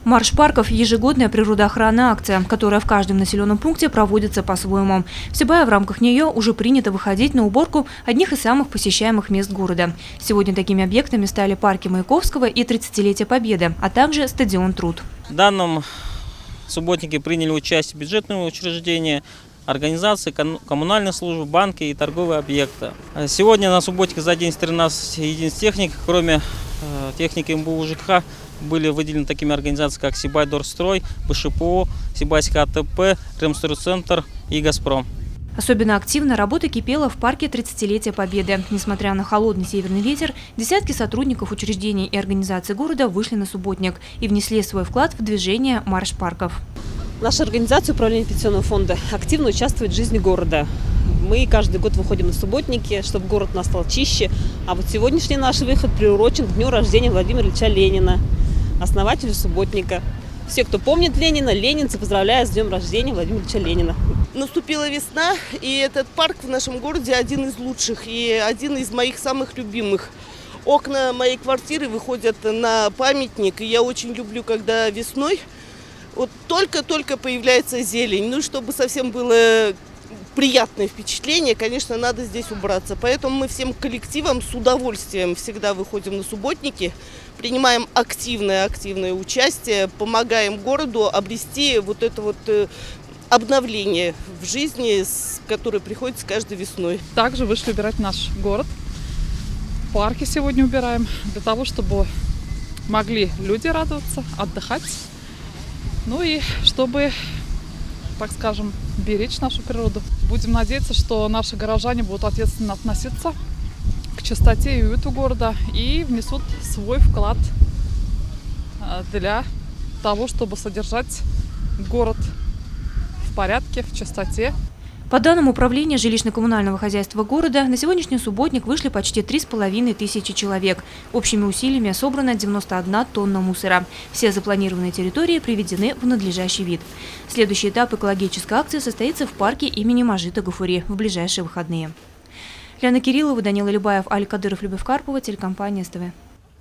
Марш парков – ежегодная природоохранная акция, которая в каждом населенном пункте проводится по-своему. В Сибае в рамках нее уже принято выходить на уборку одних из самых посещаемых мест города. Сегодня такими объектами стали парки Маяковского и 30-летие Победы, а также стадион Труд. В данном субботнике приняли участие бюджетные учреждения, организации, коммунальные службы, банки и торговые объекты. Сегодня на субботнике задействованы 13 единиц техники, кроме техники МБУ ЖКХ. Были выделены такими организациями, как Сибайдорстрой, БШПО, Сибайский АТП, Ремстройцентр и Газпром. Особенно активно работа кипела в парке 30-летия Победы. Несмотря на холодный северный ветер, десятки сотрудников учреждений и организаций города вышли на субботник и внесли свой вклад в движение «Марш парков». Наша организация управления пенсионного фонда активно участвует в жизни города. Мы каждый год выходим на субботники, чтобы город у нас стал чище. А вот сегодняшний наш выход приурочен к дню рождения Владимира Ильича Ленина, основателя субботника. Все, кто помнит Ленина, ленинцы, поздравляю с днем рождения Владимира Ильича Ленина. Наступила весна, и этот парк в нашем городе один из лучших и один из моих самых любимых. Окна моей квартиры выходят на памятник, и я очень люблю, когда весной вот только-только появляется зелень. Ну, чтобы совсем было приятное впечатление, конечно, надо здесь убраться. Поэтому мы всем коллективом с удовольствием всегда выходим на субботники, принимаем активное участие, помогаем городу обрести вот это вот обновление в жизни, которое приходит с каждой весной. Также вышли убирать наш город. Парки сегодня убираем для того, чтобы могли люди радоваться, отдыхать. Ну и чтобы, так скажем, беречь нашу природу. Будем надеяться, что наши горожане будут ответственно относиться к чистоте и уюту города и внесут свой вклад для того, чтобы содержать город в порядке, в чистоте. По данным Управления жилищно-коммунального хозяйства города, на сегодняшний субботник вышли почти 3500 человек. Общими усилиями собрано 91 тонна мусора. Все запланированные территории приведены в надлежащий вид. Следующий этап экологической акции состоится в парке имени Мажита Гафури в ближайшие выходные. Лена Кириллова, Данила Любаев, Аль Кадыров, Любовь Карпова, телекомпания СТВ.